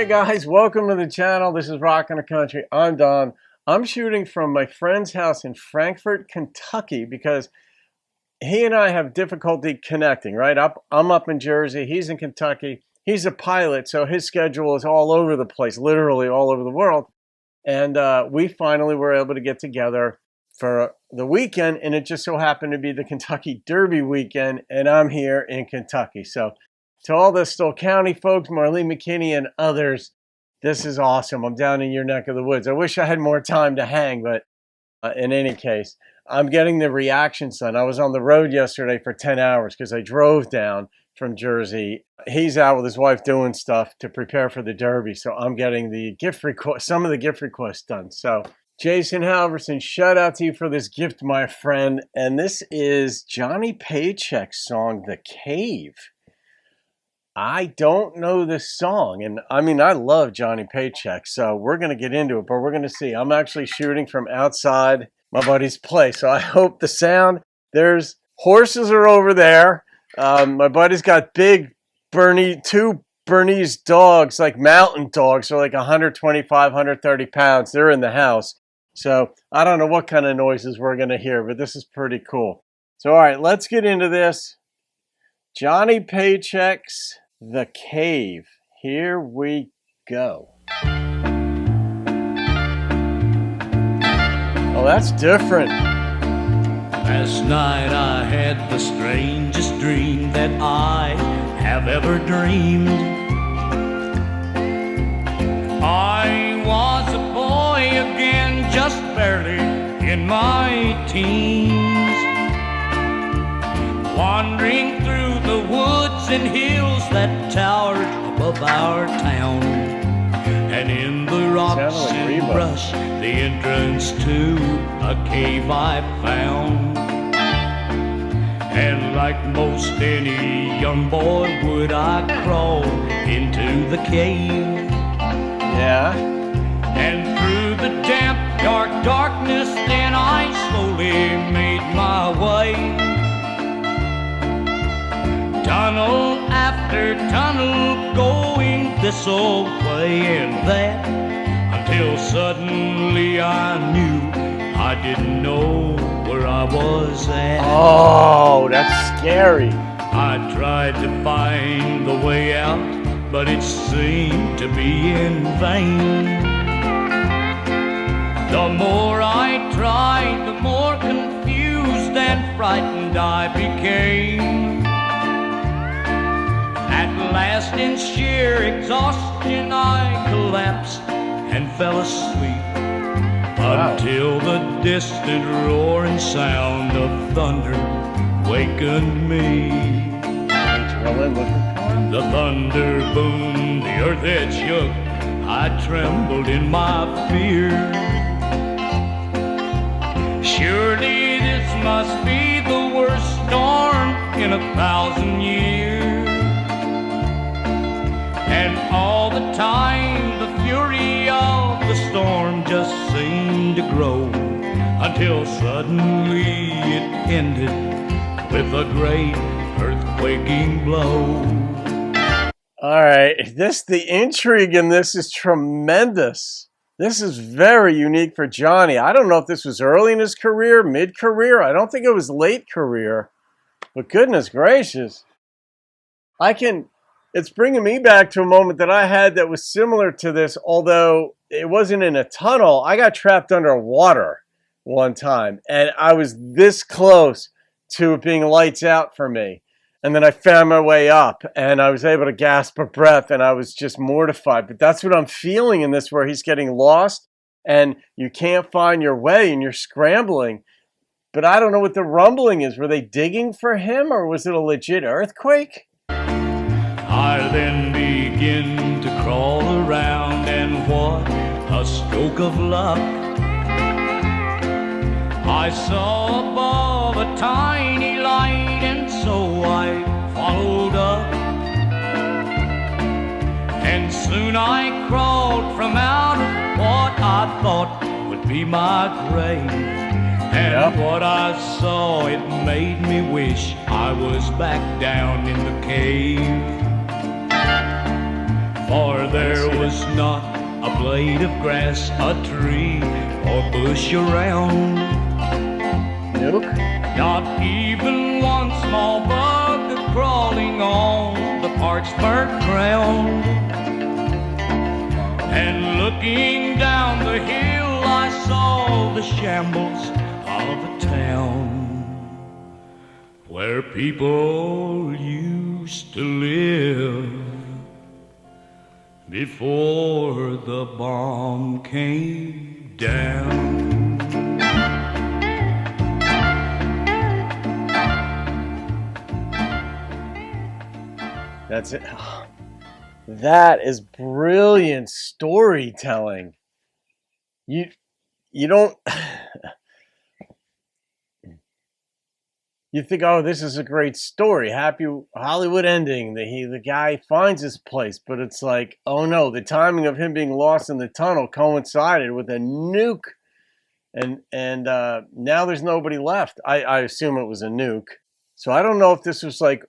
guys, welcome to the channel. This is Rockin' the Country. I'm Don. I'm shooting from my friend's house in Frankfort, Kentucky because he and I have difficulty connecting, right? I'm up in Jersey, he's in Kentucky. He's a pilot, so his schedule is all over the place, literally all over the world. And we finally were able to get together for the weekend, and it just so happened to be the Kentucky Derby weekend, and I'm here in Kentucky. So to all the Stoll County folks, Marlene McKinney and others, this is awesome. I'm down in your neck of the woods. I wish I had more time to hang, but in any case, I'm getting the reactions done. I was on the road yesterday for 10 hours because I drove down from Jersey. He's out with his wife doing stuff to prepare for the Derby, so I'm getting the gift request, some of the gift requests done. So Jason Halverson, shout out to you for this gift, my friend. And this is Johnny Paycheck's song, The Cave. I don't know this song, and I mean, I love Johnny Paycheck, so we're going to get into it, but we're going to see. I'm actually shooting from outside my buddy's place, so I hope the sound, there's horses are over there. My buddy's got big two Bernese dogs, like mountain dogs, they're like 125, 130 pounds. They're in the house, so I don't know what kind of noises we're going to hear, but this is pretty cool. So, all right, let's get into this. Johnny Paycheck's The Cave. Here we go. Oh, that's different. Last night I had the strangest dream that I have ever dreamed. I was a boy again, just barely in my teens, wandering through the woods and hills that towered above our town, and in the rocks and brush, the entrance to a cave I found. And like most any young boy would, I crawled into the cave. Yeah. And through the damp, dark darkness, then I slowly made my way. Tunnel after tunnel, going this old way and that, until suddenly I knew I didn't know where I was at. Oh, that's scary. I tried to find the way out, but it seemed to be in vain. The more I tried, the more confused and frightened I became. At last, in sheer exhaustion, I collapsed and fell asleep. Wow. Until the distant roaring sound of thunder wakened me. The thunder boomed, the earth had shook, I trembled in my fear. Surely this must be the worst storm in 1,000 years. And all the time the fury of the storm just seemed to grow, until suddenly it ended with a great earthquaking blow. All right, the intrigue in this is tremendous. This is very unique for Johnny. I don't know if this was early in his career, mid-career. I don't think it was late career, but goodness gracious. It's bringing me back to a moment that I had that was similar to this, although it wasn't in a tunnel. I got trapped underwater one time, and I was this close to it being lights out for me. And then I found my way up, and I was able to gasp a breath, and I was just mortified. But that's what I'm feeling in this, where he's getting lost, and you can't find your way, and you're scrambling. But I don't know what the rumbling is. Were they digging for him, or was it a legit earthquake? I then begin to crawl around, and what a stroke of luck. I saw above a tiny light, and so I followed up. And soon I crawled from out of what I thought would be my grave. And what I saw, it made me wish I was back down in the cave. For there was not a blade of grass, a tree, or bush around. Nope. Not even one small bug crawling on the parched burnt ground. And looking down the hill, I saw the shambles of a town where people used to live before the bomb came down. That's it. That is brilliant storytelling. You don't you think, oh, this is a great story, happy Hollywood ending. The guy finds his place, but it's like, oh no, the timing of him being lost in the tunnel coincided with a nuke, and now there's nobody left. I assume it was a nuke. So I don't know if this was like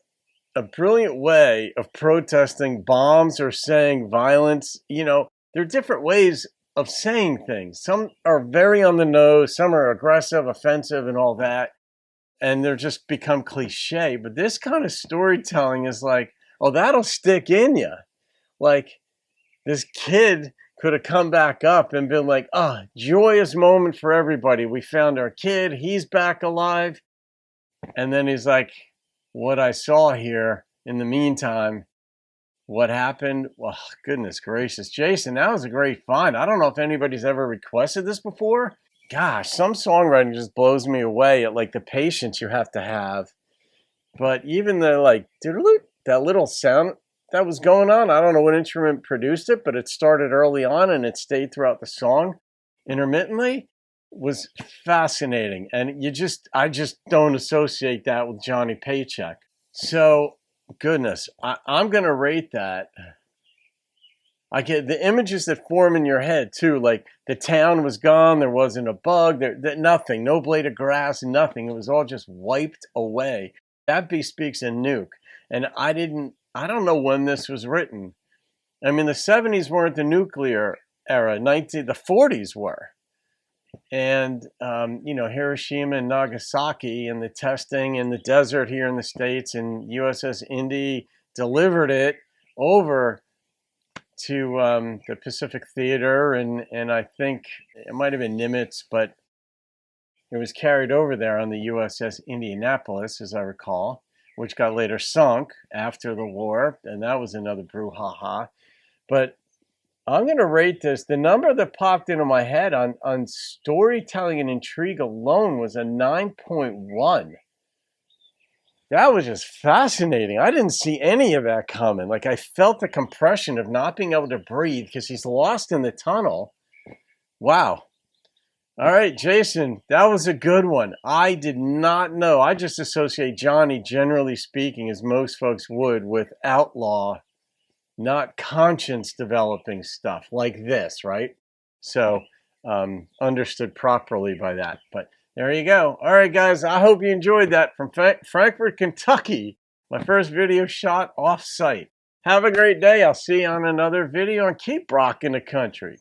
a brilliant way of protesting bombs or saying violence. You know, there are different ways of saying things. Some are very on the nose, some are aggressive, offensive, and all that, and they're just become cliche. But this kind of storytelling is like, oh, that'll stick in you. Like, this kid could have come back up and been like, oh, joyous moment for everybody. We found our kid. He's back alive. And then he's like, what I saw here in the meantime, what happened? Well, goodness gracious. Jason, that was a great find. I don't know if anybody's ever requested this before. Gosh, some songwriting just blows me away at like the patience you have to have. But even the like, that little sound that was going on, I don't know what instrument produced it, but it started early on and it stayed throughout the song intermittently, was fascinating. And I just don't associate that with Johnny Paycheck. So, goodness, I'm going to rate that. I get the images that form in your head too, like the town was gone, there wasn't a bug, nothing, no blade of grass, nothing. It was all just wiped away. That bespeaks a nuke. And I don't know when this was written. I mean, the 70s weren't the nuclear era, the 40s were. And, Hiroshima and Nagasaki and the testing in the desert here in the States, and USS Indy delivered it over to the Pacific Theater, and I think it might have been Nimitz, but it was carried over there on the USS Indianapolis, as I recall, which got later sunk after the war, and that was another brouhaha. But I'm going to rate this. The number that popped into my head on storytelling and intrigue alone was a 9.1. That was just fascinating. I didn't see any of that coming. Like, I felt the compression of not being able to breathe because he's lost in the tunnel. Wow. All right, Jason, that was a good one. I did not know. I just associate Johnny, generally speaking, as most folks would, with outlaw, not conscience developing stuff like this, right? So, understood properly by that. But there you go. All right, guys, I hope you enjoyed that from Frankfort, Kentucky. My first video shot off-site. Have a great day. I'll see you on another video, and keep rocking the country.